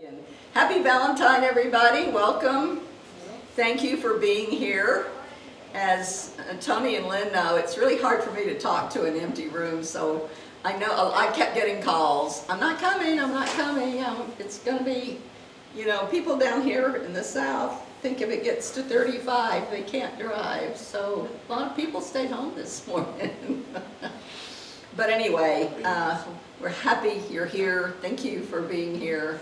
And happy Valentine, everybody. Welcome. Thank you for being here. As Tony and Lynn know, it's really hard for me to talk to an empty room, so I know I kept getting calls. I'm not coming. It's going to be, people down here in the South think if it gets to 35, they can't drive. So a lot of people stayed home this morning. But anyway, we're happy you're here. Thank you for being here.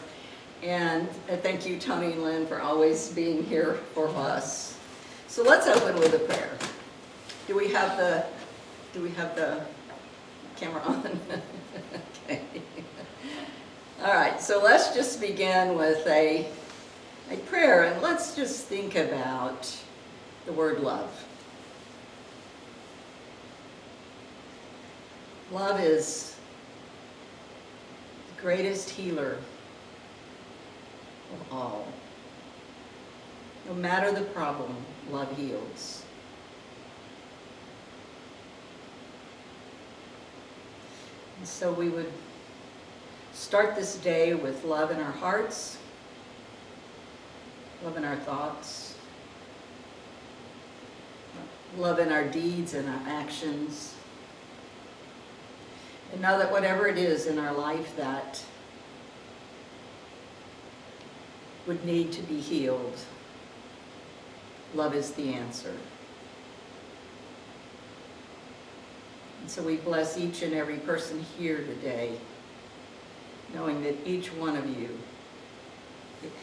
And thank you, Tony and Lynn, for always being here for us. So let's open with a prayer. Do we have the camera on? Okay. All right, so let's just begin with a prayer, and let's just think about the word love. Love is the greatest healer of all. No matter the problem, love heals. And so we would start this day with love in our hearts, love in our thoughts, love in our deeds and our actions. And know that whatever it is in our life that would need to be healed, love is the answer. And so we bless each and every person here today, knowing that each one of you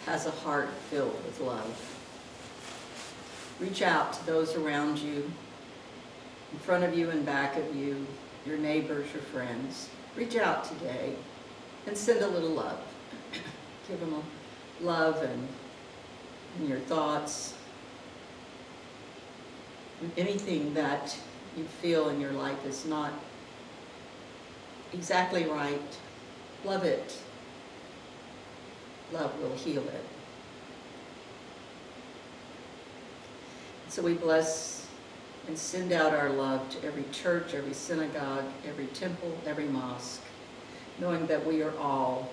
has a heart filled with love. Reach out to those around you, in front of you and back of you, your neighbors, your friends. Reach out today and send a little love. Give them a love and your thoughts. And anything that you feel in your life is not exactly right, love it. Love will heal it. So we bless and send out our love to every church, every synagogue, every temple, every mosque, knowing that we are all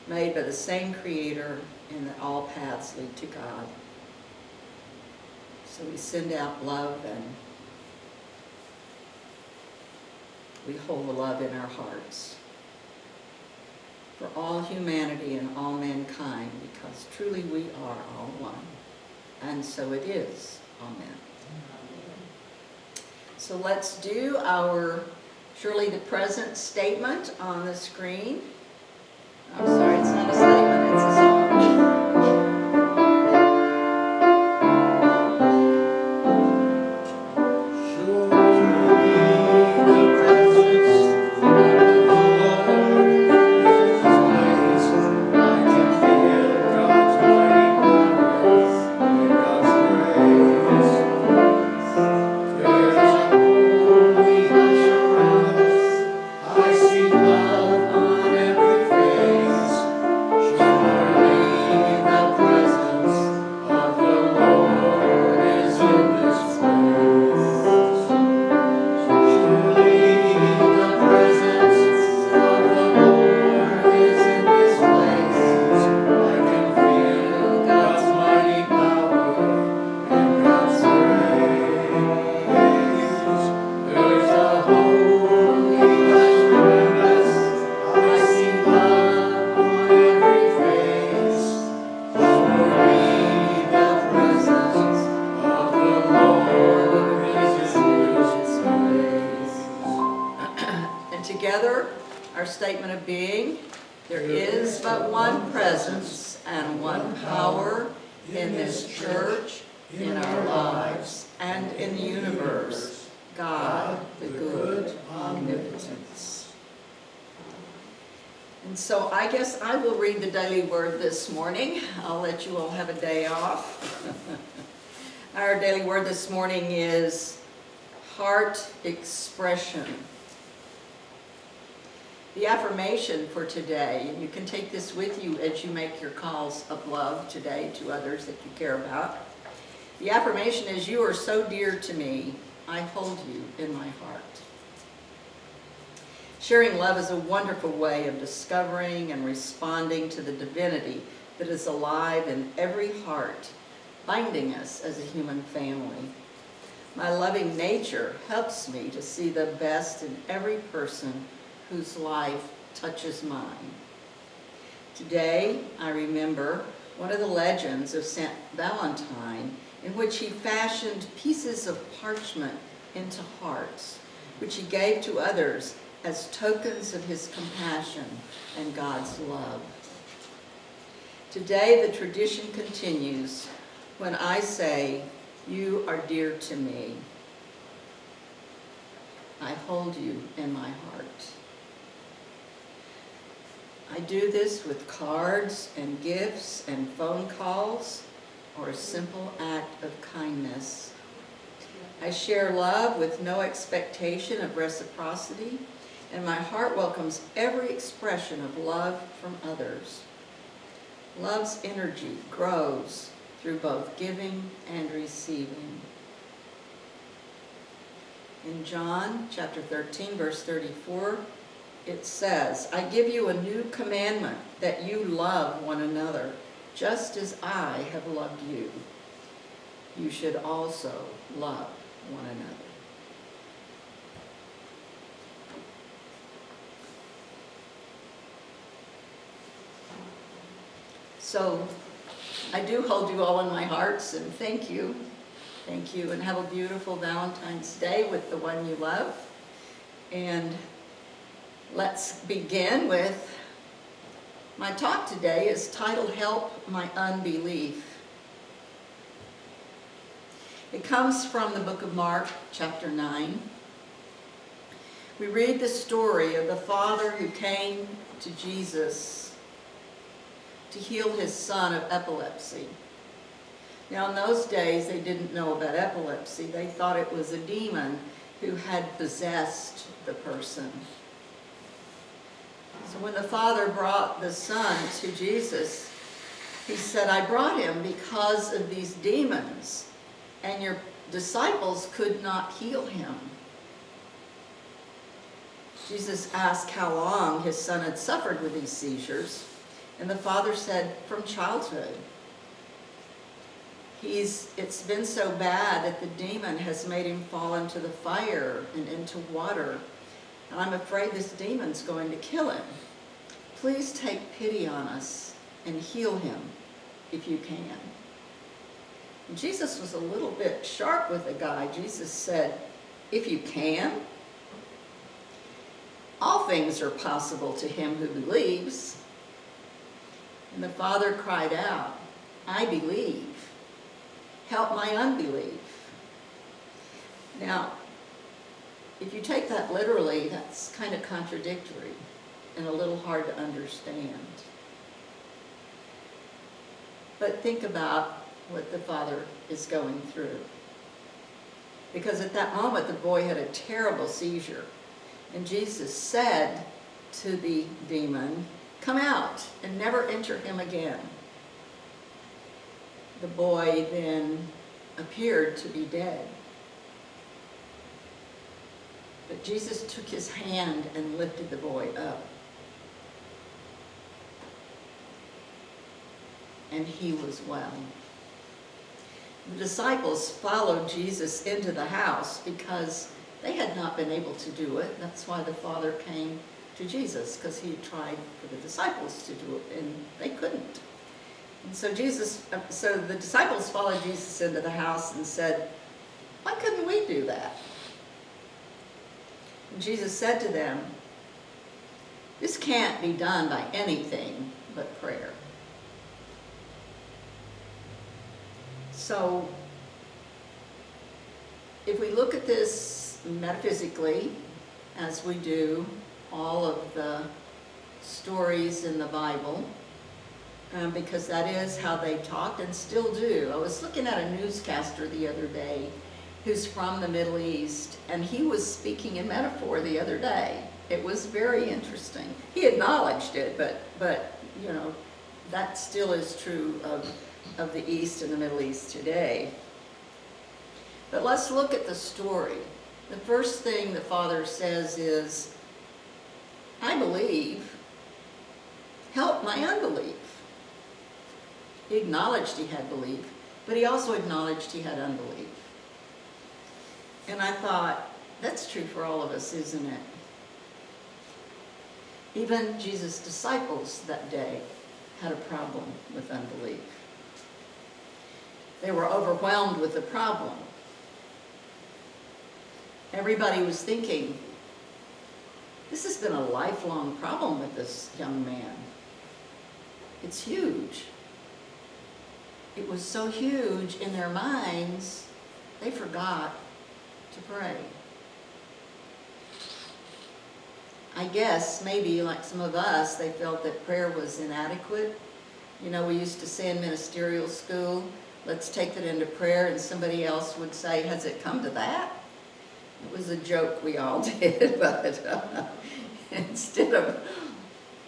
made by the same Creator and that all paths lead to God. So we send out love and we hold the love in our hearts for all humanity and all mankind, because truly we are all one. And so it is. Amen. So let's do our surely the present statement on the screen. I'm sorry, it's not a statement, it's a song. Together, our statement of being, there is but one presence and one power in this church, in our lives, and in the universe, God, the good omnipotence. And so I guess I will read the daily word this morning. I'll let you all have a day off. Our daily word this morning is heart expression. The affirmation for today, and you can take this with you as you make your calls of love today to others that you care about. The affirmation is, you are so dear to me, I hold you in my heart. Sharing love is a wonderful way of discovering and responding to the divinity that is alive in every heart, binding us as a human family. My loving nature helps me to see the best in every person whose life touches mine. Today, I remember one of the legends of St. Valentine, in which he fashioned pieces of parchment into hearts, which he gave to others as tokens of his compassion and God's love. Today, the tradition continues when I say, "You are dear to me. I hold you in my heart." I do this with cards and gifts and phone calls, or a simple act of kindness. I share love with no expectation of reciprocity, and my heart welcomes every expression of love from others. Love's energy grows through both giving and receiving. In John chapter 13, verse 34, it says, "I give you a new commandment, that you love one another, just as I have loved you. You should also love one another." So I do hold you all in my hearts, and thank you. Thank you, and have a beautiful Valentine's Day with the one you love. And let's begin with my talk today is titled, "Help My Unbelief." It comes from the book of Mark, chapter 9. We read the story of the father who came to Jesus to heal his son of epilepsy. Now, in those days, they didn't know about epilepsy. They thought it was a demon who had possessed the person. So when the father brought the son to Jesus, he said, "I brought him because of these demons, and your disciples could not heal him." Jesus asked how long his son had suffered with these seizures, and the father said, "From childhood. It's been so bad that the demon has made him fall into the fire and into water, and I'm afraid this demon's going to kill him. Please take pity on us and heal him if you can." And Jesus was a little bit sharp with the guy. Jesus said, "If you can? All things are possible to him who believes." And the father cried out, "I believe. Help my unbelief." Now, if you take that literally, that's kind of contradictory and a little hard to understand. But think about what the father is going through. Because at that moment, the boy had a terrible seizure. And Jesus said to the demon, "Come out and never enter him again." The boy then appeared to be dead. But Jesus took his hand and lifted the boy up. And he was well. The disciples followed Jesus into the house because they had not been able to do it. That's why the Father came to Jesus, because he tried for the disciples to do it, and they couldn't. And so the disciples followed Jesus into the house and said, "Why couldn't we do that?" And Jesus said to them, "This can't be done by anything but prayer." So if we look at this metaphysically, as we do all of the stories in the Bible, because that is how they talked and still do. I was looking at a newscaster the other day who's from the Middle East, and he was speaking in metaphor the other day. It was very interesting. He acknowledged it, but you know, that still is true of the East and the Middle East today. But let's look at the story. The first thing the Father says is, I believe, help my unbelief. He acknowledged he had belief, but he also acknowledged he had unbelief. And I thought, that's true for all of us, isn't it? Even Jesus' disciples that day had a problem with unbelief. They were overwhelmed with the problem. Everybody was thinking, this has been a lifelong problem with this young man. It's huge. It was so huge in their minds, they forgot to pray. I guess maybe like some of us, they felt that prayer was inadequate. You know, we used to say in ministerial school, let's take it into prayer, and somebody else would say, has it come to that? It was a joke we all did, but instead of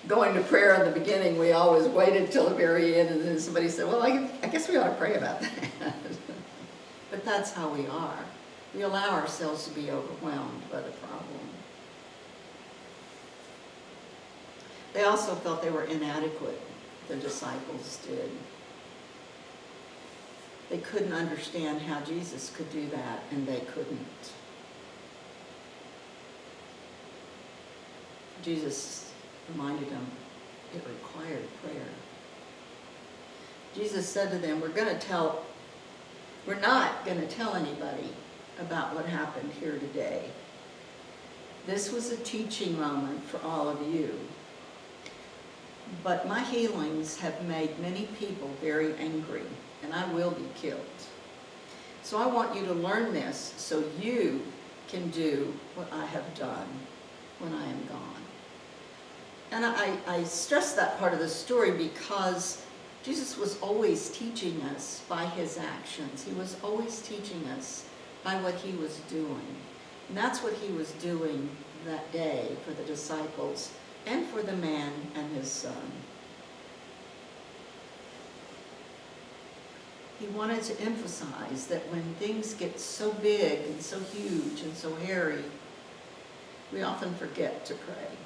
going to prayer in the beginning, we always waited till the very end, and then somebody said, well, I guess we ought to pray about that. But that's how we are. We allow ourselves to be overwhelmed by the problem. They also felt they were inadequate, the disciples did. They couldn't understand how Jesus could do that, and they couldn't. Jesus reminded them it required prayer. Jesus said to them, we're not going to tell anybody about what happened here today. This was a teaching moment for all of you. But my healings have made many people very angry, and I will be killed. So I want you to learn this so you can do what I have done when I am gone. And I stress that part of the story because Jesus was always teaching us by his actions. He was always teaching us by what he was doing. And that's what he was doing that day for the disciples and for the man and his son. He wanted to emphasize that when things get so big and so huge and so hairy, we often forget to pray.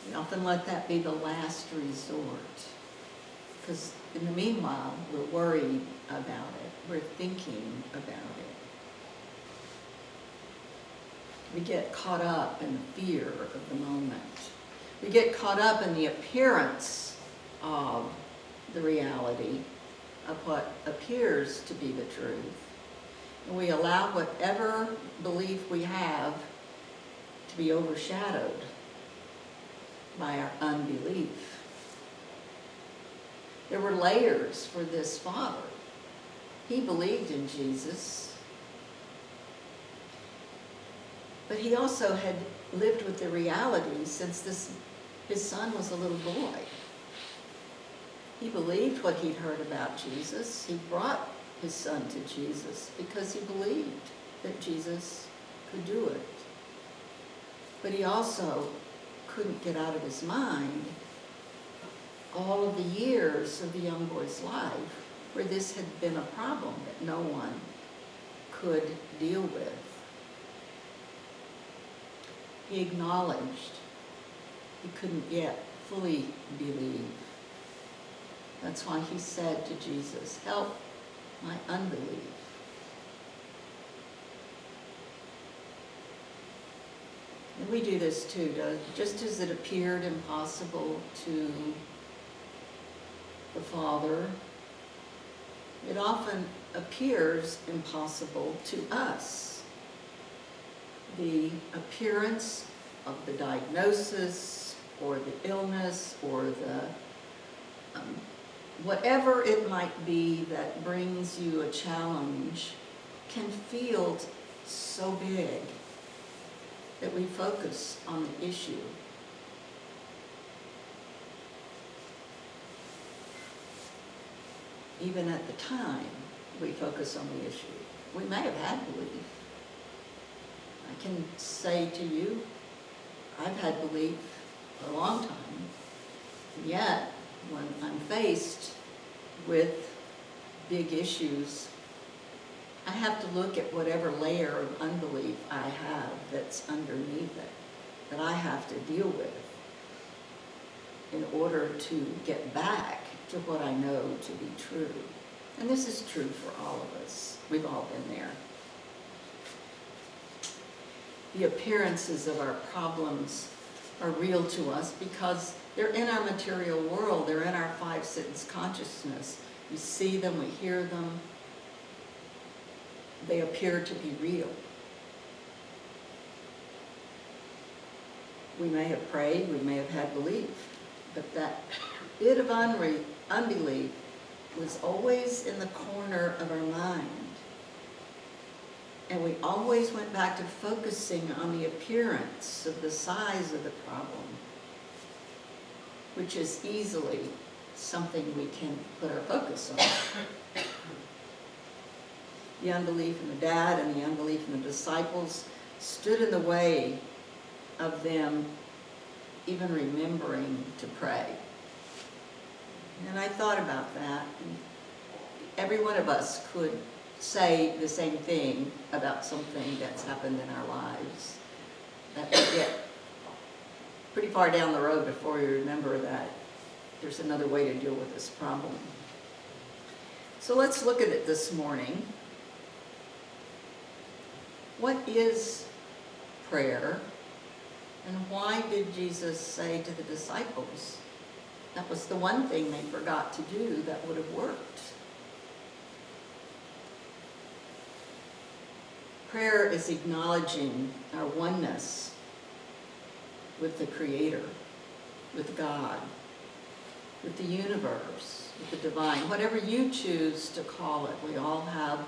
We often let that be the last resort. Because in the meanwhile, we're worried about it. We're thinking about it. We get caught up in the fear of the moment. We get caught up in the appearance of the reality of what appears to be the truth. And we allow whatever belief we have to be overshadowed by our unbelief. There were layers for this father. He believed in Jesus, but he also had lived with the reality since his son was a little boy. He believed what he'd heard about Jesus. He brought his son to Jesus because he believed that Jesus could do it. But he also couldn't get out of his mind all of the years of the young boy's life where this had been a problem that no one could deal with. He acknowledged he couldn't yet fully believe. That's why he said to Jesus, help my unbelief. And we do this too, just as it appeared impossible to the Father, it often appears impossible to us. The appearance of the diagnosis or the illness or the whatever it might be that brings you a challenge can feel so big that we focus on the issue. Even at the time, we focus on the issue. We may have had belief. I can say to you, I've had belief for a long time, and yet when I'm faced with big issues, I have to look at whatever layer of unbelief I have that's underneath it. that I have to deal with in order to get back to what I know to be true. And this is true for all of us. We've all been there. The appearances of our problems are real to us because they're in our material world. They're in our five sense consciousness. We see them, we hear them. They appear to be real. We may have prayed, we may have had belief, but that bit of unbelief was always in the corner of our mind. And we always went back to focusing on the appearance of the size of the problem, which is easily something we can put our focus on. The unbelief in the dad and the unbelief in the disciples stood in the way of them even remembering to pray. And I thought about that. And every one of us could say the same thing about something that's happened in our lives. That we get pretty far down the road before we remember that there's another way to deal with this problem. So let's look at it this morning. What is prayer? And why did Jesus say to the disciples that was the one thing they forgot to do that would have worked? Prayer is acknowledging our oneness with the Creator, with God, with the universe, with the divine, whatever you choose to call it. We all have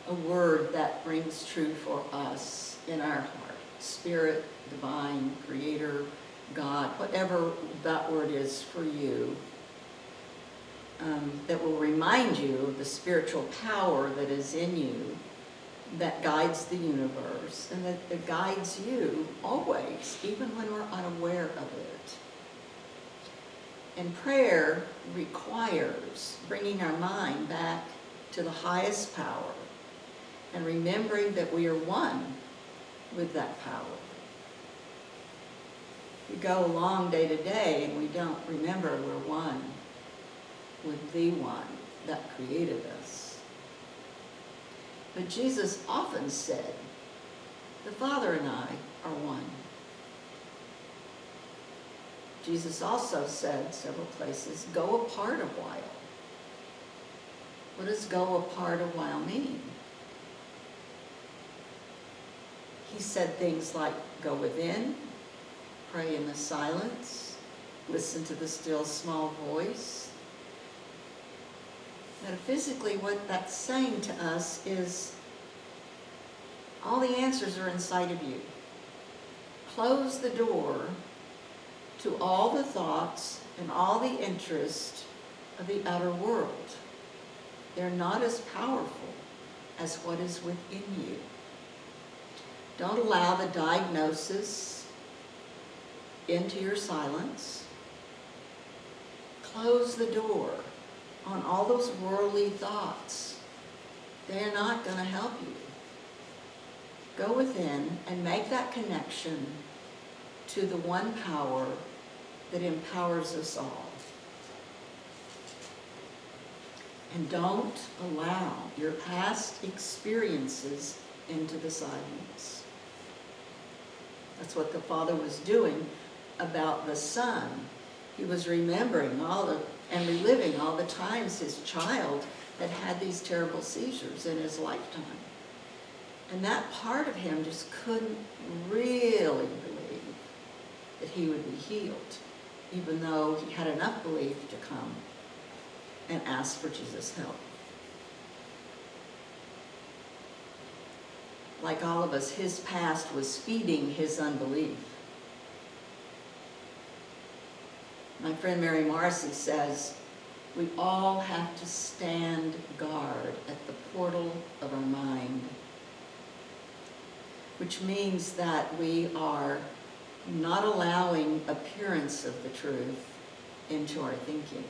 a word that rings true for us in our heart. Spirit, divine, Creator, God, whatever that word is for you, that will remind you of the spiritual power that is in you, that guides the universe, and that guides you always, even when we're unaware of it. And prayer requires bringing our mind back to the highest power and remembering that we are one with that power. We go along day to day and we don't remember we're one with the one that created us. But Jesus often said, the Father and I are one. Jesus also said several places, go apart a while. What does go apart a while mean? He said things like, go within, pray in the silence, listen to the still small voice. Metaphysically, what that's saying to us is all the answers are inside of you. Close the door to all the thoughts and all the interest of the outer world. They're not as powerful as what is within you. Don't allow the diagnosis into your silence. Close the door on all those worldly thoughts. They're not going to help you. Go within and make that connection to the one power that empowers us all. And don't allow your past experiences into the silence. That's what the Father was doing about the Son. He was remembering and reliving all the times his child had these terrible seizures in his lifetime. And that part of him just couldn't really believe that he would be healed, even though he had enough belief to come and ask for Jesus' help. Like all of us, his past was feeding his unbelief. My friend Mary Marcy says, we all have to stand guard at the portal of our mind, which means that we are not allowing appearance of the truth into our thinking.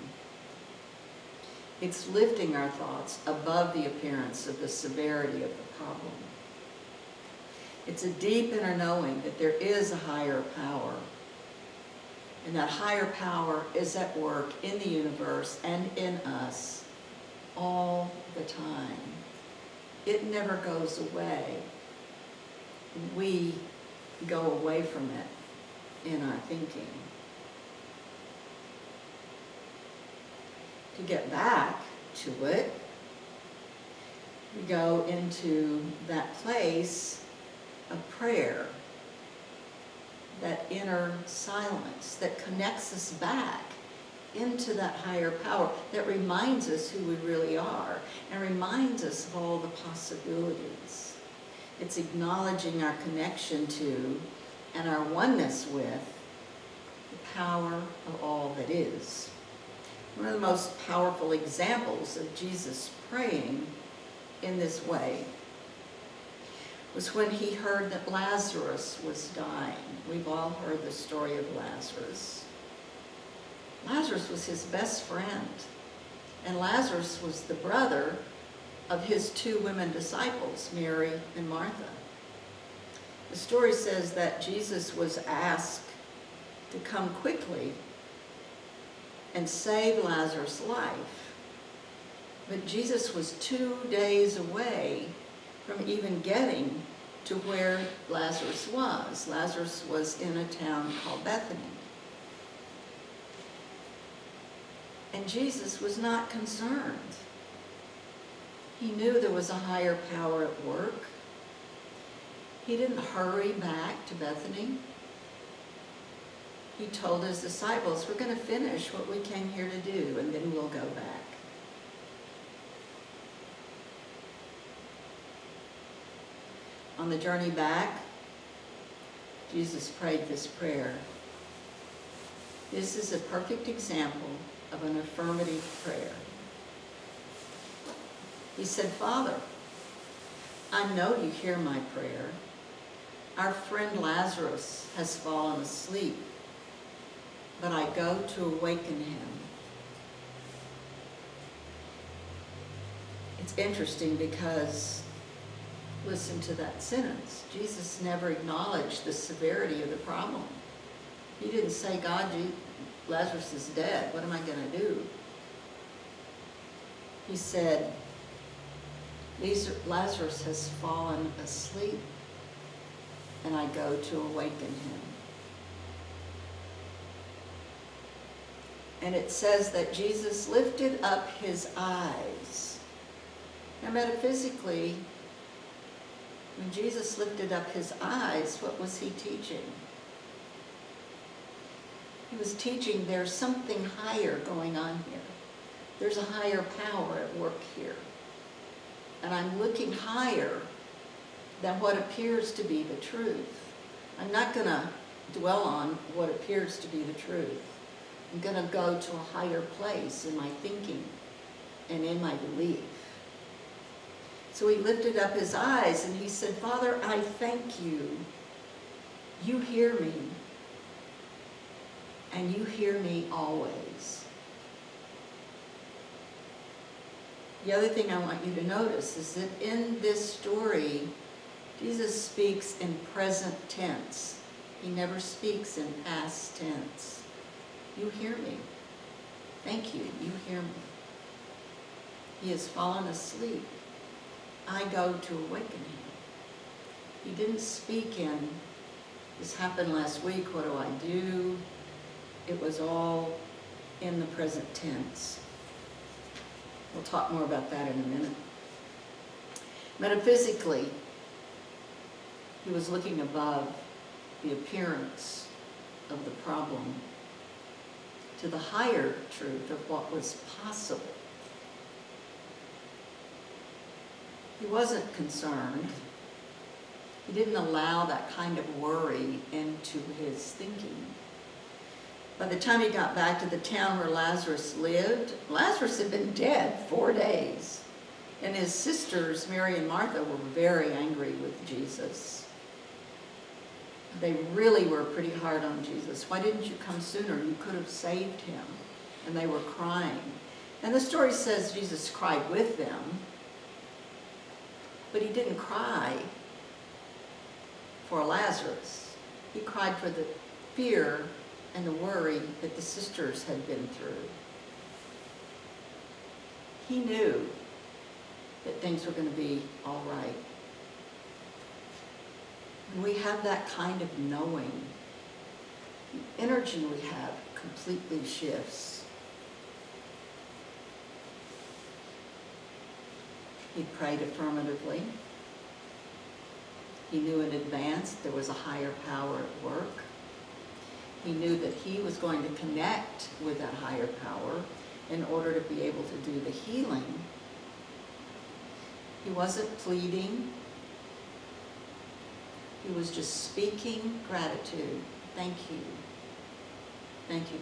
It's lifting our thoughts above the appearance of the severity of the problem. It's a deep inner knowing that there is a higher power. And that higher power is at work in the universe and in us all the time. It never goes away. We go away from it in our thinking. To get back to it, we go into that place of prayer, that inner silence that connects us back into that higher power, that reminds us who we really are and reminds us of all the possibilities. It's acknowledging our connection to and our oneness with the power of all that is. One of the most powerful examples of Jesus praying in this way was when he heard that Lazarus was dying. We've all heard the story of Lazarus. Lazarus was his best friend, and Lazarus was the brother of his two women disciples, Mary and Martha. The story says that Jesus was asked to come quickly and save Lazarus' life. But Jesus was 2 days away from even getting to where Lazarus was. Lazarus was in a town called Bethany. And Jesus was not concerned. He knew there was a higher power at work. He didn't hurry back to Bethany. He told his disciples, we're going to finish what we came here to do, and then we'll go back. On the journey back, Jesus prayed this prayer. This is a perfect example of an affirmative prayer. He said, Father, I know you hear my prayer. Our friend Lazarus has fallen asleep, but I go to awaken him. It's interesting because, listen to that sentence. Jesus never acknowledged the severity of the problem. He didn't say, God, Lazarus is dead. What am I going to do? He said, Lazarus has fallen asleep, and I go to awaken him. And it says that Jesus lifted up his eyes. Now, metaphysically, when Jesus lifted up his eyes, what was he teaching? He was teaching there's something higher going on here. There's a higher power at work here. And I'm looking higher than what appears to be the truth. I'm not going to dwell on what appears to be the truth. I'm going to go to a higher place in my thinking and in my belief. So he lifted up his eyes and he said, Father, I thank you. You hear me. And you hear me always. The other thing I want you to notice is that in this story, Jesus speaks in present tense. He never speaks in past tense. You hear me. Thank you. You hear me. He has fallen asleep. I go to awaken him. He didn't speak in, this happened last week, what do I do? It was all in the present tense. We'll talk more about that in a minute. Metaphysically, he was looking above the appearance of the problem to the higher truth of what was possible. He wasn't concerned. He didn't allow that kind of worry into his thinking. By the time he got back to the town where Lazarus lived, Lazarus had been dead 4 days. And his sisters, Mary and Martha, were very angry with Jesus. They really were pretty hard on Jesus. Why didn't you come sooner? You could have saved him. And they were crying. And the story says Jesus cried with them, but he didn't cry for Lazarus. He cried for the fear and the worry that the sisters had been through. He knew that things were going to be all right. When we have that kind of knowing, the energy we have completely shifts. He prayed affirmatively. He knew in advance there was a higher power at work. He knew that he was going to connect with that higher power in order to be able to do the healing. He wasn't pleading. He was just speaking gratitude. Thank you. Thank you.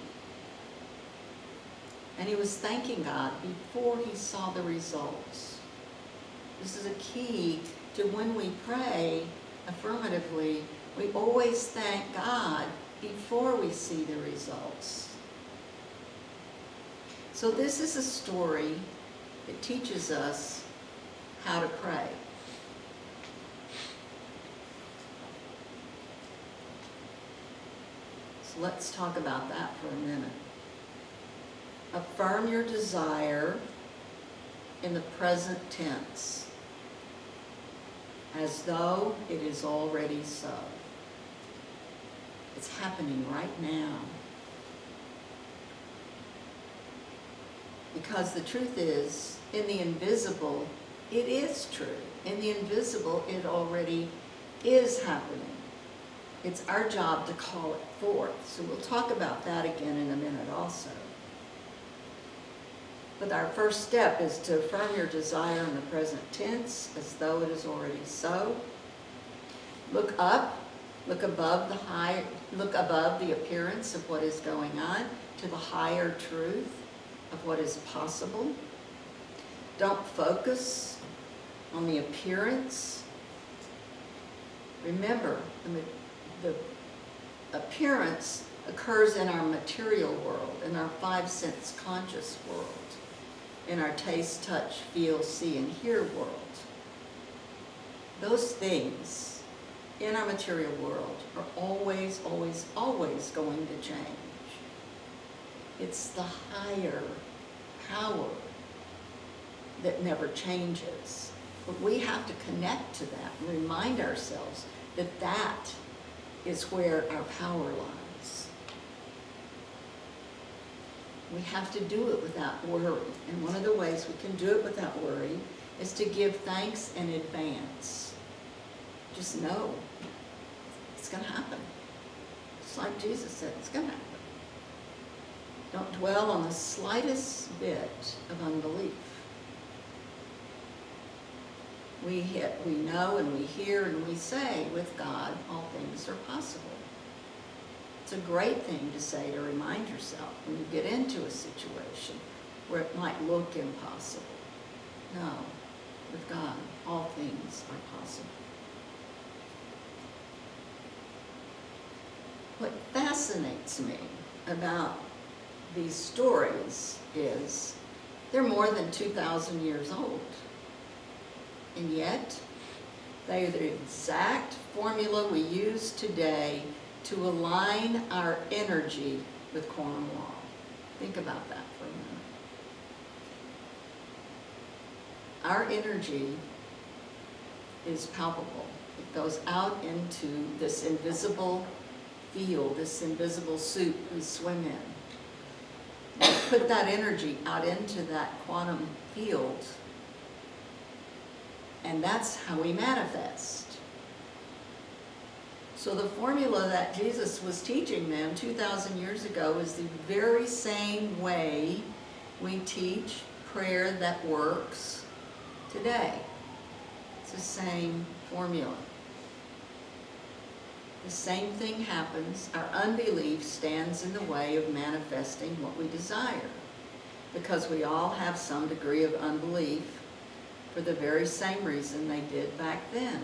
And he was thanking God before he saw the results. This is a key to when we pray affirmatively, we always thank God before we see the results. So this is a story that teaches us how to pray. So let's talk about that for a minute. Affirm your desire in the present tense, as though it is already so. It's happening right now. Because the truth is, in the invisible, it is true. In the invisible, it already is happening. It's our job to call it forth. So we'll talk about that again in a minute also. But our first step is to affirm your desire in the present tense as though it is already so. Look up, look above the appearance of what is going on to the higher truth of what is possible. Don't focus on the appearance. Remember, the appearance occurs in our material world, in our five-sense conscious world, in our taste, touch, feel, see, and hear world. Those things in our material world are always, always, always going to change. It's the higher power that never changes. But we have to connect to that and remind ourselves that that is where our power lies. We have to do it without worry. And one of the ways we can do it without worry is to give thanks in advance. Just know it's going to happen. It's like Jesus said, it's going to happen. Don't dwell on the slightest bit of unbelief. We know and we hear and we say, with God, all things are possible. It's a great thing to say to remind yourself when you get into a situation where it might look impossible. No, with God, all things are possible. What fascinates me about these stories is they're more than 2,000 years old. And yet, they are the exact formula we use today to align our energy with quantum law. Think about that for a minute. Our energy is palpable. It goes out into this invisible field, this invisible soup we swim in. We put that energy out into that quantum field, and that's how we manifest. So the formula that Jesus was teaching them 2,000 years ago is the very same way we teach prayer that works today. It's the same formula. The same thing happens. Our unbelief stands in the way of manifesting what we desire, because we all have some degree of unbelief for the very same reason they did back then.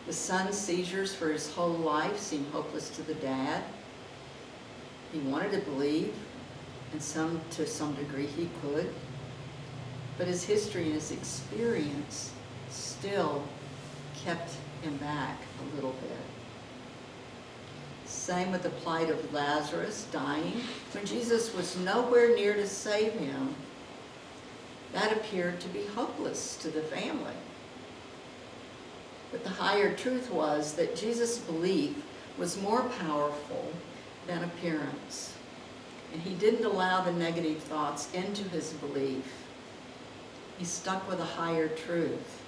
The son's seizures for his whole life seemed hopeless to the dad. He wanted to believe, and to some degree he could, but his history and his experience still kept him back a little bit. Same with the plight of Lazarus dying. When Jesus was nowhere near to save him, that appeared to be hopeless to the family. But the higher truth was that Jesus' belief was more powerful than appearance. And he didn't allow the negative thoughts into his belief. He stuck with a higher truth.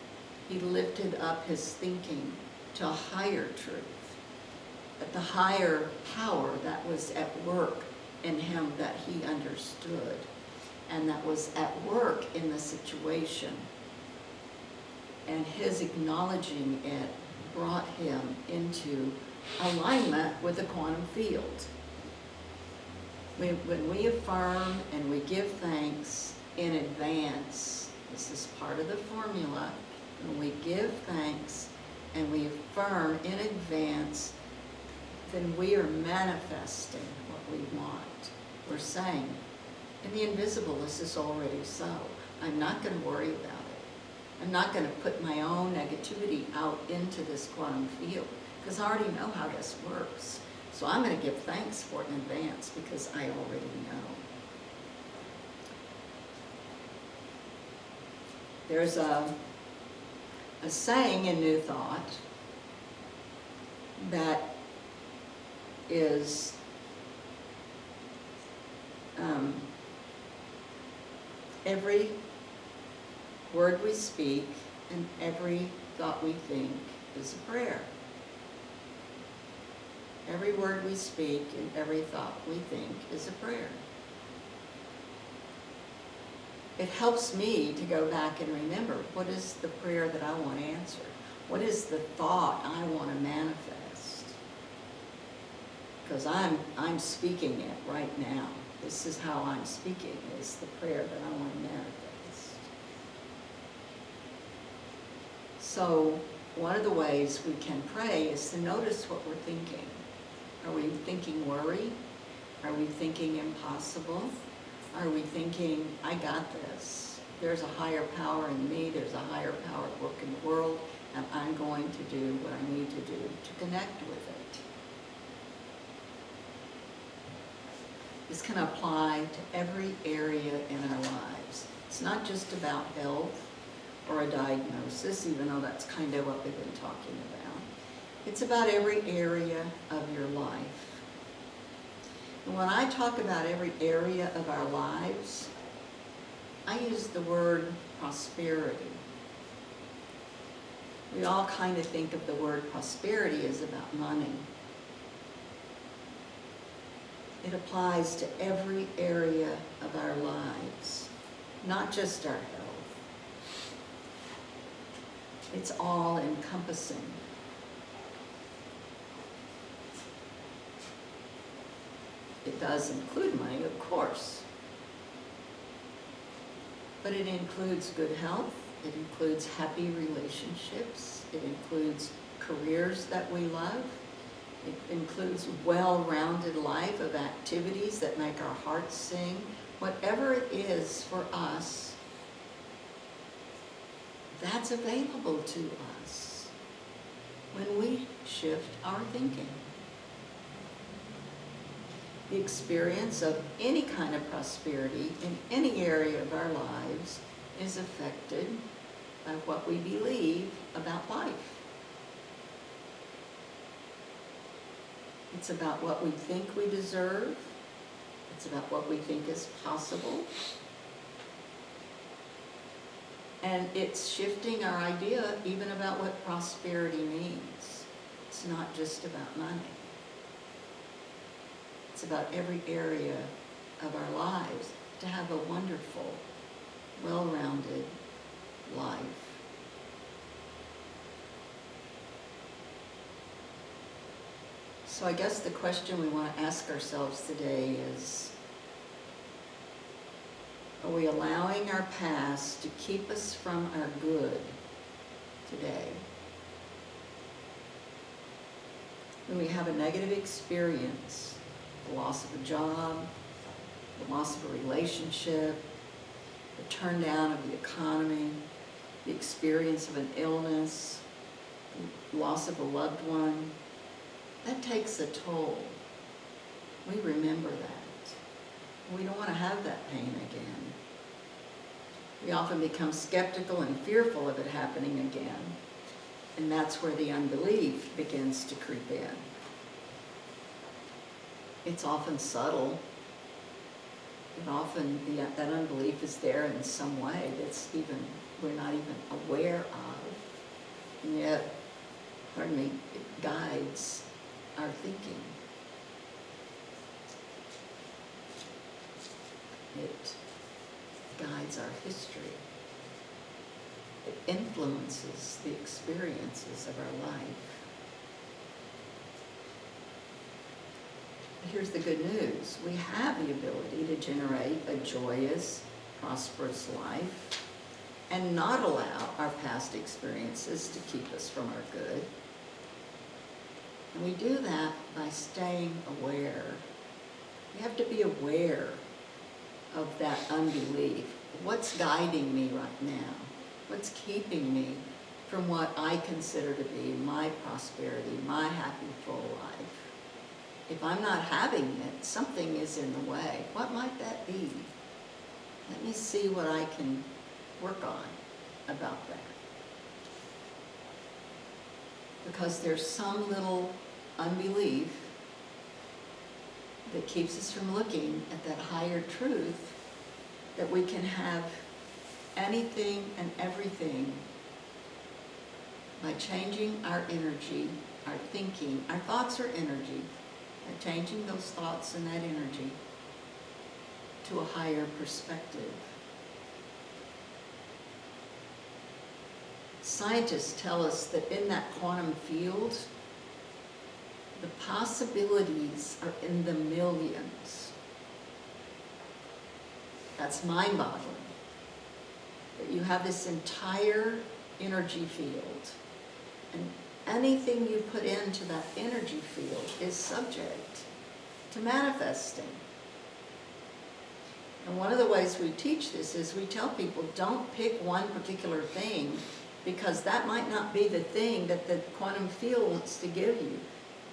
He lifted up his thinking to a higher truth. But the higher power that was at work in him that he understood, and that was at work in the situation, and his acknowledging it brought him into alignment with the quantum field. When we affirm and we give thanks in advance, this is part of the formula, when we give thanks and we affirm in advance, then we are manifesting what we want. We're saying, in the invisible, this is already so. I'm not going to worry about it. I'm not going to put my own negativity out into this quantum field, because I already know how this works. So I'm going to give thanks for it in advance, because I already know. There's a saying in New Thought that is every word we speak and every thought we think is a prayer. Every word we speak and every thought we think is a prayer. It helps me to go back and remember, what is the prayer that I want answered? What is the thought I want to manifest? Because I'm speaking it right now. This is how I'm speaking, is the prayer that I want to manifest. So one of the ways we can pray is to notice what we're thinking. Are we thinking worry? Are we thinking impossible? Are we thinking, I got this? There's a higher power in me, there's a higher power at work in the world, and I'm going to do what I need to do to connect with it. This can apply to every area in our lives. It's not just about health or a diagnosis, even though that's kind of what we've been talking about. It's about every area of your life. And when I talk about every area of our lives, I use the word prosperity. We all kind of think of the word prosperity as about money. It applies to every area of our lives, not just our health. It's all encompassing. It does include money, of course. But it includes good health, it includes happy relationships, it includes careers that we love, it includes well-rounded life of activities that make our hearts sing. Whatever it is for us, that's available to us when we shift our thinking. The experience of any kind of prosperity in any area of our lives is affected by what we believe about life. It's about what we think we deserve. It's about what we think is possible. And it's shifting our idea even about what prosperity means. It's not just about money. It's about every area of our lives to have a wonderful, well-rounded life. So I guess the question we want to ask ourselves today is, are we allowing our past to keep us from our good today? When we have a negative experience, the loss of a job, the loss of a relationship, the turn down of the economy, the experience of an illness, loss of a loved one, that takes a toll. We remember that. We don't want to have that pain again. We often become skeptical and fearful of it happening again. And that's where the unbelief begins to creep in. It's often subtle. And often that unbelief is there in some way that's we're not even aware of. And yet, it guides our thinking. It guides our history. It influences the experiences of our life. But here's the good news. We have the ability to generate a joyous, prosperous life and not allow our past experiences to keep us from our good. And we do that by staying aware. We have to be aware of that unbelief. What's guiding me right now? What's keeping me from what I consider to be my prosperity, my happy, full life? If I'm not having it, something is in the way. What might that be? Let me see what I can work on about that. Because there's some little unbelief that keeps us from looking at that higher truth that we can have anything and everything by changing our energy, our thinking. Our thoughts are energy. By changing those thoughts and that energy to a higher perspective. Scientists tell us that in that quantum field, the possibilities are in the millions. That's mind-boggling. That you have this entire energy field, and anything you put into that energy field is subject to manifesting. And one of the ways we teach this is we tell people, don't pick one particular thing, because that might not be the thing that the quantum field wants to give you.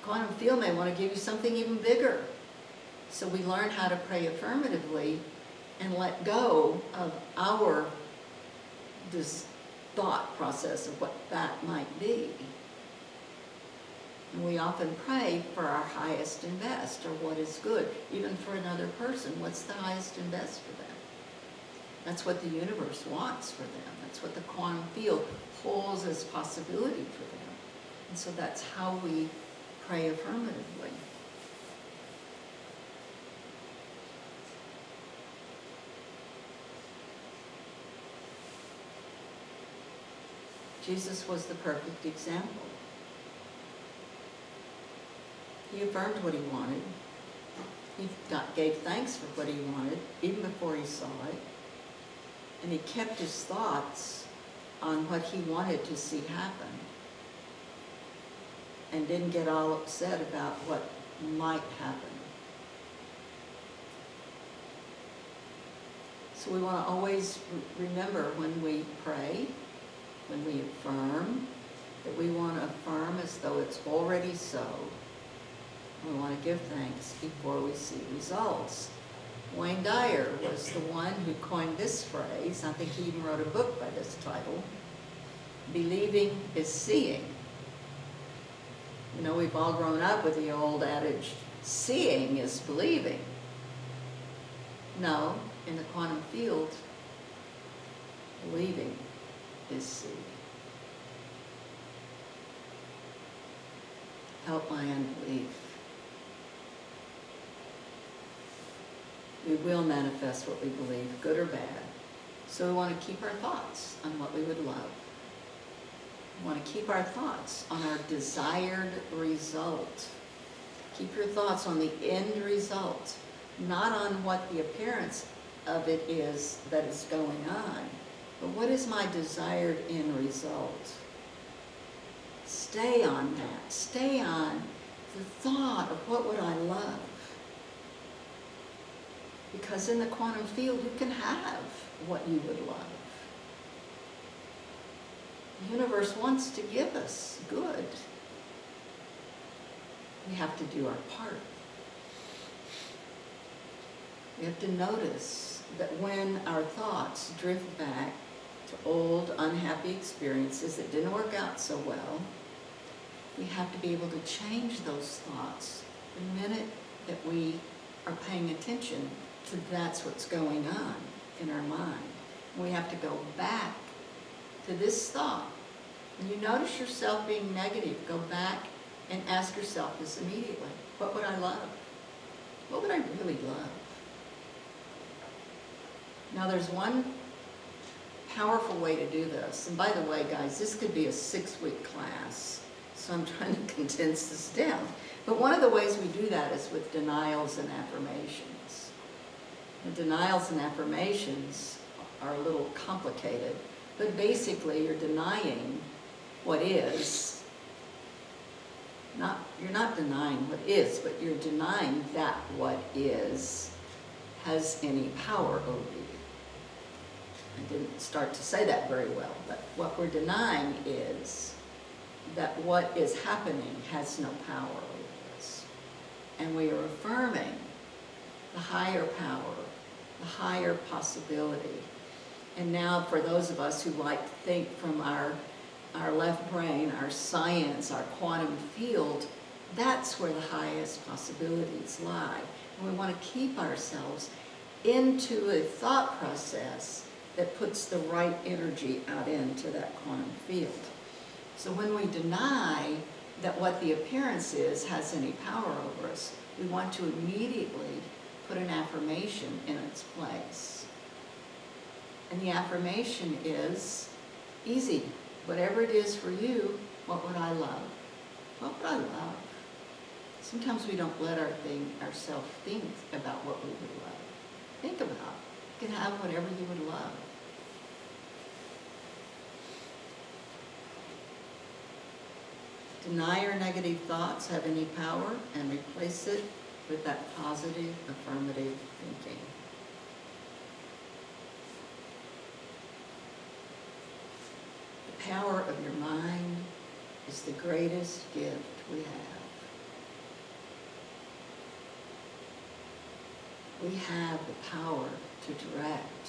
The quantum field may want to give you something even bigger. So we learn how to pray affirmatively and let go of our thought process of what that might be. And we often pray for our highest and best, or what is good. Even for another person, what's the highest and best for them? That's what the universe wants for them. That's what the quantum field holds as possibility for them. And so that's how we pray affirmatively. Jesus was the perfect example. He affirmed what he wanted. He gave thanks for what he wanted, even before he saw it. And he kept his thoughts on what he wanted to see happen. And didn't get all upset about what might happen. So we want to always remember when we pray, when we affirm, that we want to affirm as though it's already so. We want to give thanks before we see results. Wayne Dyer was the one who coined this phrase. I think he even wrote a book by this title. Believing is seeing. You know, we've all grown up with the old adage, seeing is believing. No, in the quantum field, believing is seeing. Help my unbelief. We will manifest what we believe, good or bad. So we want to keep our thoughts on what we would love. We want to keep our thoughts on our desired result. Keep your thoughts on the end result, not on what the appearance of it is that is going on, but what is my desired end result? Stay on that. Stay on the thought of what would I love. Because in the quantum field, you can have what you would love. The universe wants to give us good. We have to do our part. We have to notice that when our thoughts drift back to old, unhappy experiences that didn't work out so well, we have to be able to change those thoughts the minute that we are paying attention to that's what's going on in our mind. We have to go back to this thought. When you notice yourself being negative, go back and ask yourself this immediately. What would I love? What would I really love? Now there's one powerful way to do this. And by the way, guys, this could be a 6-week class, so I'm trying to condense this down. But one of the ways we do that is with denials and affirmations. The denials and affirmations are a little complicated, but basically you're denying what is. You're not denying what is, but you're denying that what is has any power over you. I didn't start to say that very well, but what we're denying is that what is happening has no power over us. And we are affirming the higher power, the higher possibility. And now for those of us who like to think from our left brain, our science, our quantum field, that's where the highest possibilities lie. And we want to keep ourselves into a thought process that puts the right energy out into that quantum field. So when we deny that what the appearance is has any power over us, we want to immediately put an affirmation in its place. And the affirmation is easy. Whatever it is for you, what would I love? What would I love? Sometimes we don't let ourselves think about what we would love. Think about it. You can have whatever you would love. Deny your negative thoughts have any power and replace it with that positive, affirmative thinking. The power of your mind is the greatest gift we have. We have the power to direct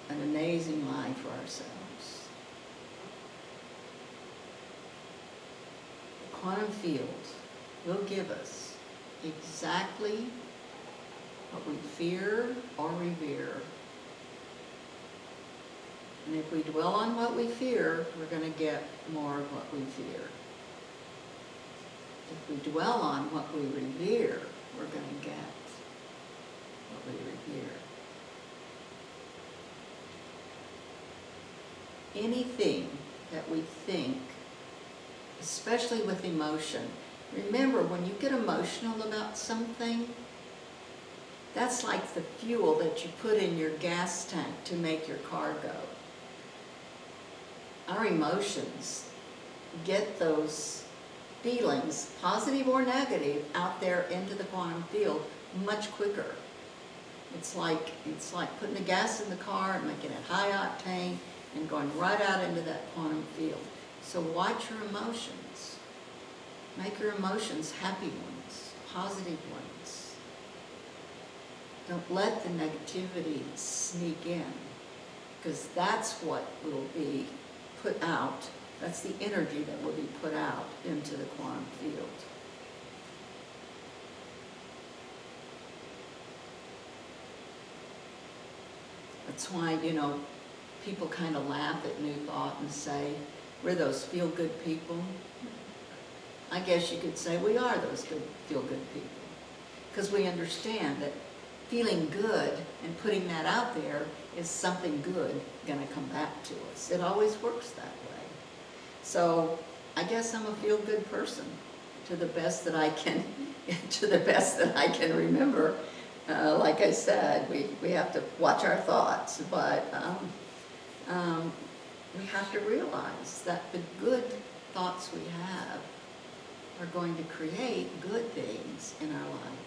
an amazing life for ourselves. The quantum field will give us exactly what we fear or revere. And if we dwell on what we fear, we're going to get more of what we fear. If we dwell on what we revere, we're going to get what we revere. Anything that we think, especially with emotion, remember when you get emotional about something, that's like the fuel that you put in your gas tank to make your car go. Our emotions get those feelings, positive or negative, out there into the quantum field much quicker. It's like putting the gas in the car and making it high octane and going right out into that quantum field. So watch your emotions. Make your emotions happy ones, positive ones. Don't let the negativity sneak in, because that's what will be put out. That's the energy that will be put out into the quantum field. That's why, people kind of laugh at New Thought and say, we're those feel-good people. I guess you could say we are those feel-good people, because we understand that feeling good and putting that out there is something good going to come back to us. It always works that way. So I guess I'm a feel-good person to the best that I can, remember. Like I said, we have to watch our thoughts, but we have to realize that the good thoughts we have are going to create good things in our life.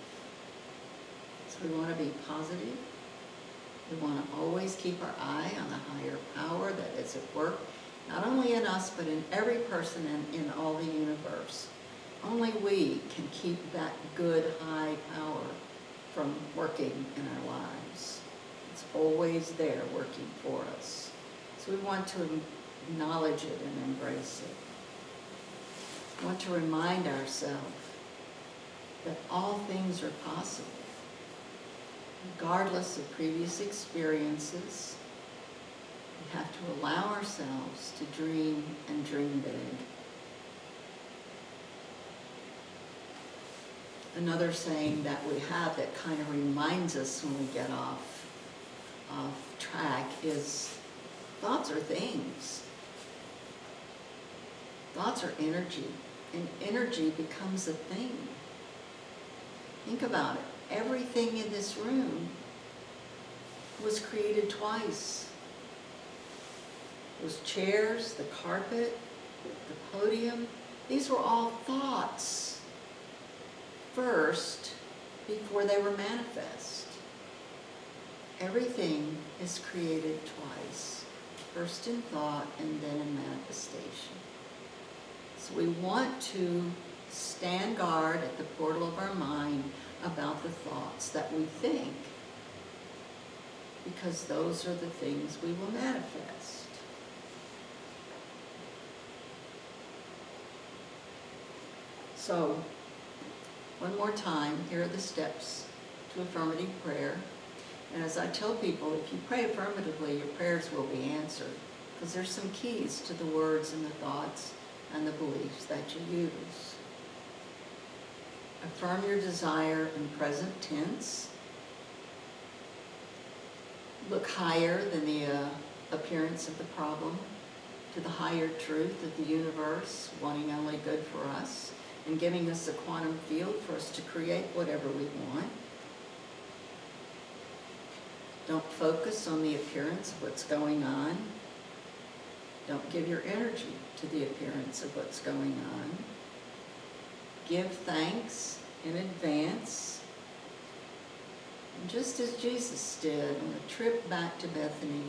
So we want to be positive. We want to always keep our eye on the higher power that is at work. not only in us, but in every person and in all the universe. Only we can keep that good high power from working in our lives. It's always there working for us. So we want to acknowledge it and embrace it. We want to remind ourselves that all things are possible, regardless of previous experiences. We have to allow ourselves to dream and dream big. Another saying that we have that kind of reminds us when we get off track is, thoughts are things. Thoughts are energy, and energy becomes a thing. Think about it. Everything in this room was created twice. Those chairs, the carpet, the podium, these were all thoughts first before they were manifest. Everything is created twice, first in thought and then in manifestation. So we want to stand guard at the portal of our mind about the thoughts that we think, because those are the things we will manifest. So, one more time, here are the steps to affirmative prayer. And as I tell people, if you pray affirmatively, your prayers will be answered, because there's some keys to the words and the thoughts and the beliefs that you use. Affirm your desire in present tense. Look higher than the appearance of the problem, to the higher truth of the universe, wanting only good for us, and giving us a quantum field for us to create whatever we want. Don't focus on the appearance of what's going on. Don't give your energy to the appearance of what's going on. Give thanks in advance. And just as Jesus did on the trip back to Bethany,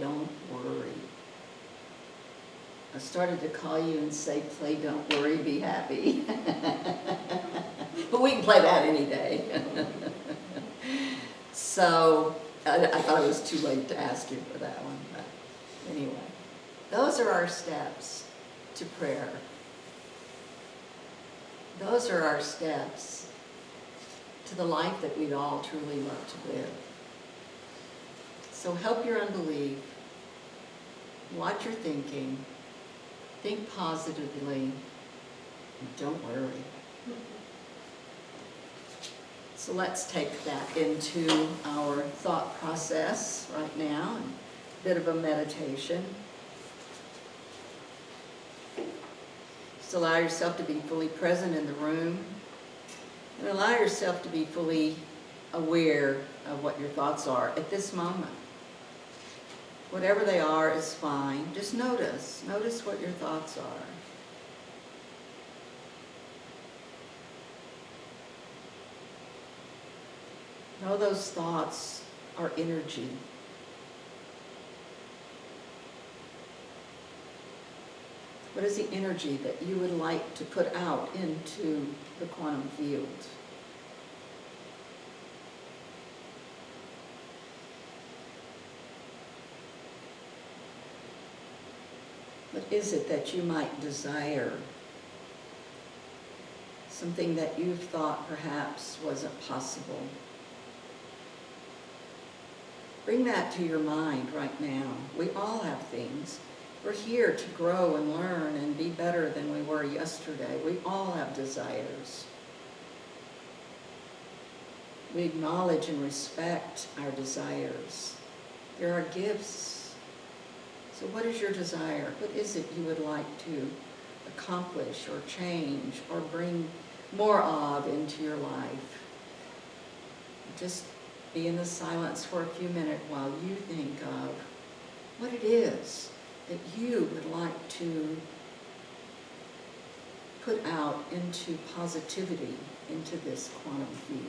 don't worry. I started to call you and say, play Don't Worry, Be Happy. But we can play that any day. So I thought it was too late to ask you for that one. But anyway, those are our steps to prayer. Those are our steps to the life that we'd all truly love to live. So help your unbelief. Watch your thinking. Think positively. And don't worry. So let's take that into our thought process right now. A bit of a meditation. Just allow yourself to be fully present in the room. And allow yourself to be fully aware of what your thoughts are at this moment. Whatever they are is fine. Just notice. Notice what your thoughts are. Know those thoughts are energy. What is the energy that you would like to put out into the quantum field? What is it that you might desire? Something that you've thought perhaps wasn't possible. Bring that to your mind right now. We all have things. We're here to grow and learn and be better than we were yesterday. We all have desires. We acknowledge and respect our desires. There are gifts. So what is your desire? What is it you would like to accomplish or change or bring more of into your life? Just be in the silence for a few minutes while you think of what it is that you would like to put out into positivity, into this quantum field.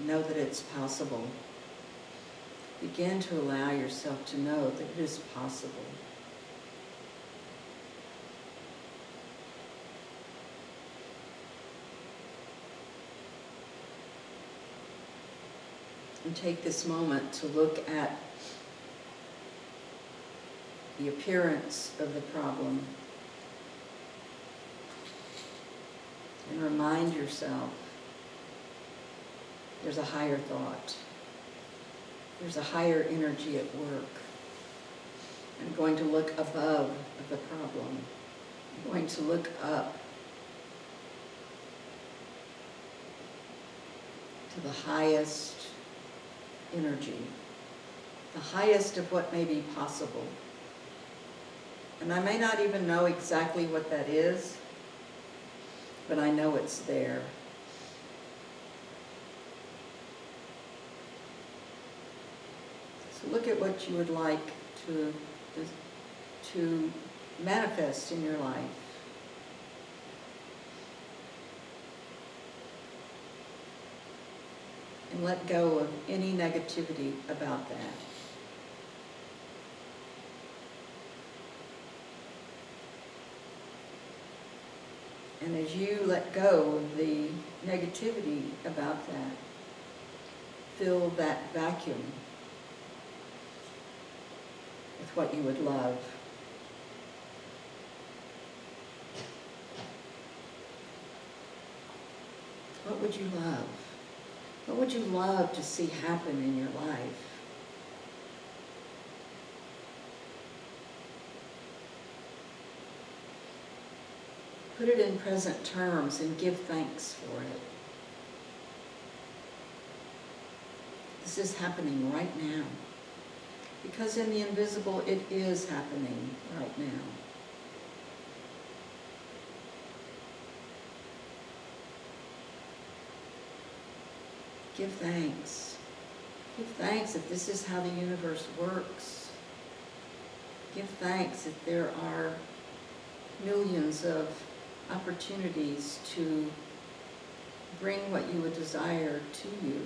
know that it's possible. Begin to allow yourself to know that it is possible. And take this moment to look at the appearance of the problem and remind yourself there's a higher thought. There's a higher energy at work. I'm going to look above the problem. I'm going to look up to the highest energy, the highest of what may be possible. And I may not even know exactly what that is, but I know it's there. So look at what you would like to manifest in your life. And let go of any negativity about that. And as you let go of the negativity about that, fill that vacuum with what you would love. What would you love? What would you love to see happen in your life? Put it in present terms and give thanks for it. This is happening right now. Because in the invisible, it is happening right now. Give thanks. Give thanks that this is how the universe works. Give thanks that there are millions of opportunities to bring what you would desire to you.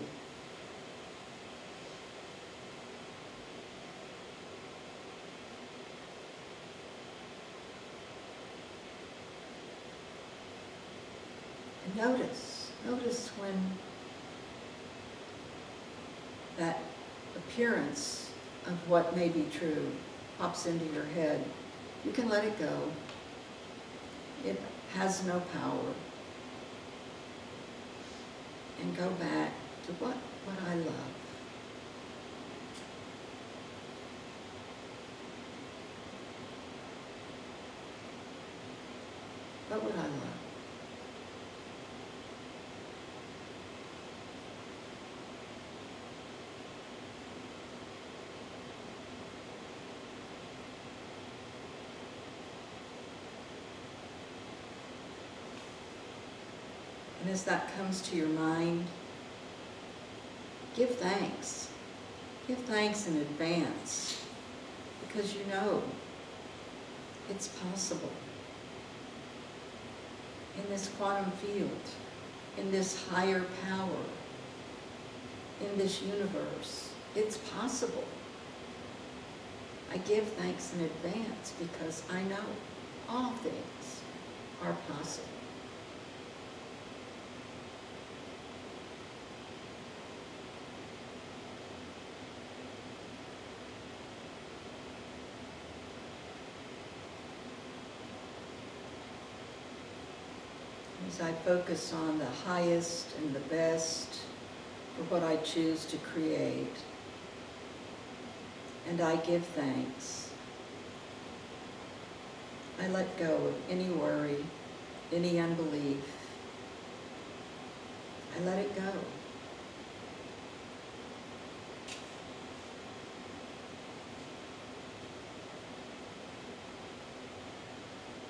And notice when that appearance of what may be true pops into your head. You can let it go. It has no power. And go back to what I love. What would I love? And as that comes to your mind, give thanks. Give thanks in advance, because you know it's possible. In this quantum field, in this higher power, in this universe, it's possible. I give thanks in advance because I know all things are possible. As I focus on the highest and the best for what I choose to create, and I give thanks, I let go of any worry, any unbelief. I let it go.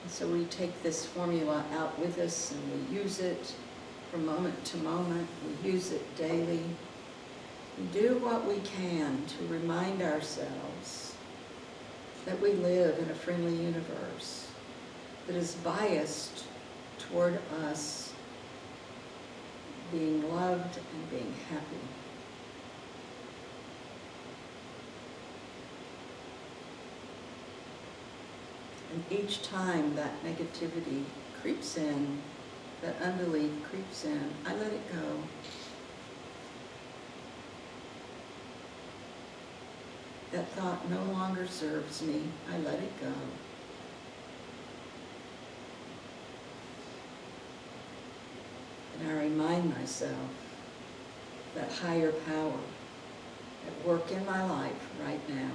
So we take this formula out with us and we use it from moment to moment. We use it daily. We do what we can to remind ourselves that we live in a friendly universe that is biased toward us being loved, and being happy. And each time that negativity creeps in, that unbelief creeps in, I let it go. That thought no longer serves me. I let it go. And I remind myself that higher power at work in my life right now.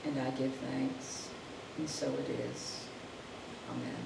And I give thanks, and so it is. Amen.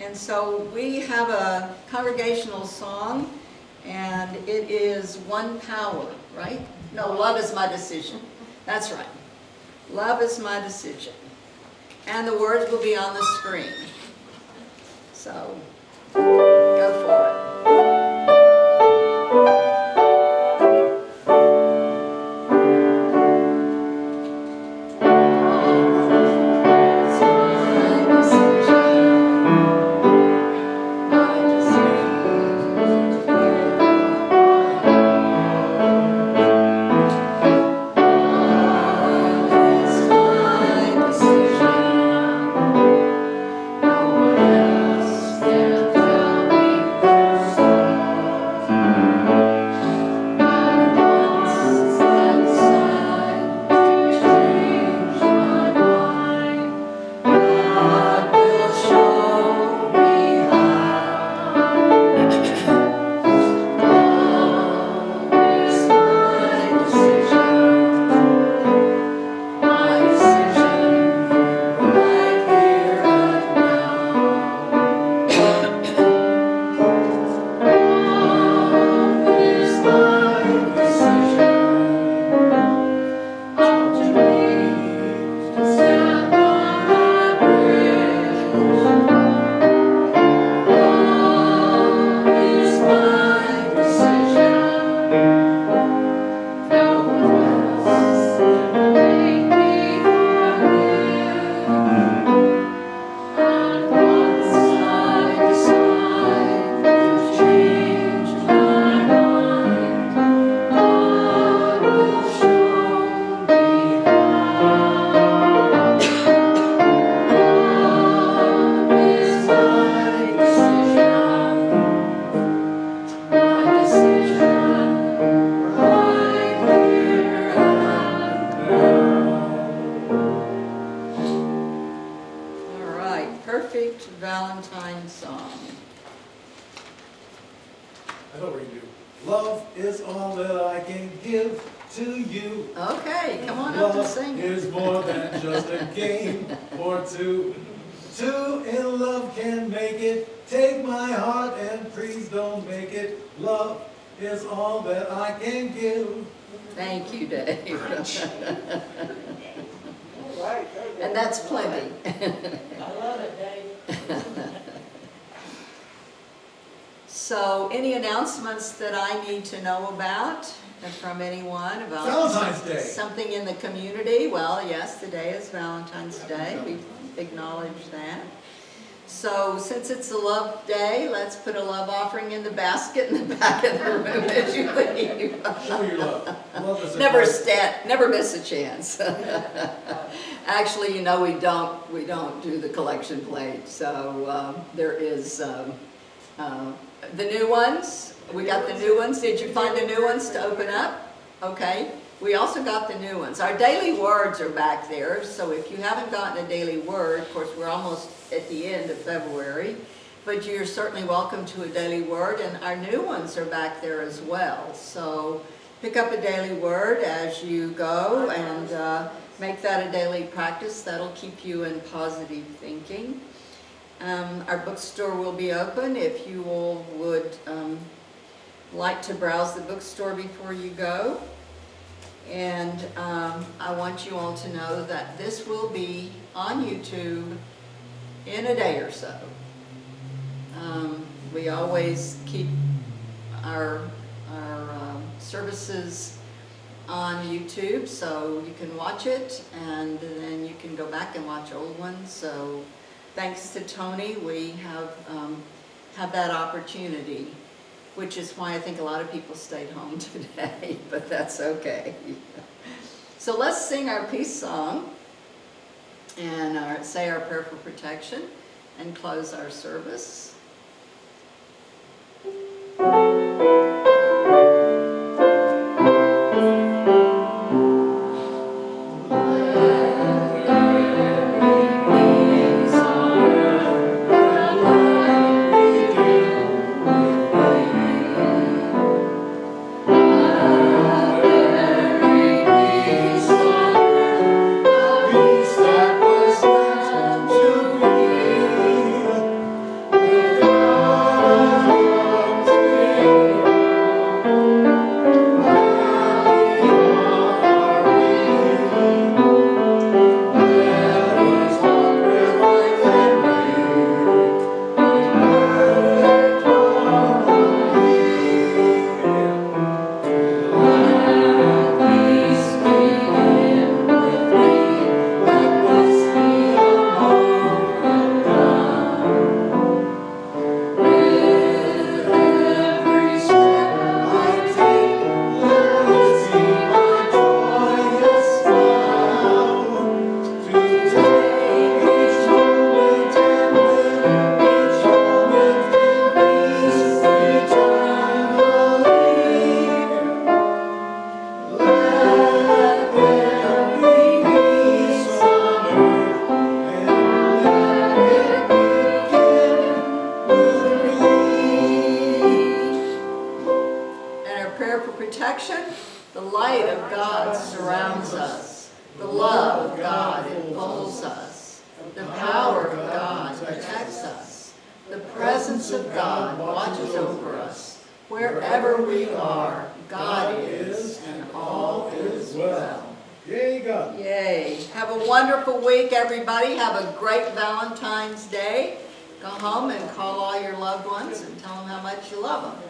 And so we have a congregational song, and it is One Power, right? No, Love Is My Decision. That's right. Love is my decision. And the words will be on the screen. So, go for it. No one else can tell perfect Valentine song. I know what you do. Love is all that I can give to you. Okay, come on up and sing. Love is more than just a game for two. Two in love can make it. Take my heart and please don't make it. Love is all that I can give. Thank you, Dave. And that's plenty. I love it, Dave. So, any announcements that I need to know about from anyone about Valentine's Day. something in the community? Well, yes, today is Valentine's Day. We acknowledge that. So, since it's a love day, let's put a love offering in the basket in the back of the room as you leave. Show your love. Love is a Never miss a chance. Actually, you know, we don't do the collection plate. So there is the new ones. We got the new ones. Did you find the new ones to open up? Okay. We also got the new ones. Our daily words are back there. So if you haven't gotten a daily word, of course, we're almost at the end of February, but you're certainly welcome to a daily word. And our new ones are back there as well. So pick up a daily word as you go and make that a daily practice. That'll keep you in positive thinking. Our bookstore will be open if you all would like to browse the bookstore before you go. And I want you all to know that this will be on YouTube in a day or so. We always keep our services on YouTube, so you can watch it, and then you can go back and watch old ones. So thanks to Tony, we have that opportunity, which is why I think a lot of people stayed home today, but that's okay. So let's sing our peace song and say our prayer for protection and close our service. The light of God surrounds us. The love of God enfolds us. The power of God protects us. The presence of God watches over us. Wherever we are, God is, and all is well. Yay, God. Yay. Have a wonderful week, everybody. Have a great Valentine's Day. Go home and call all your loved ones and tell them how much you love them.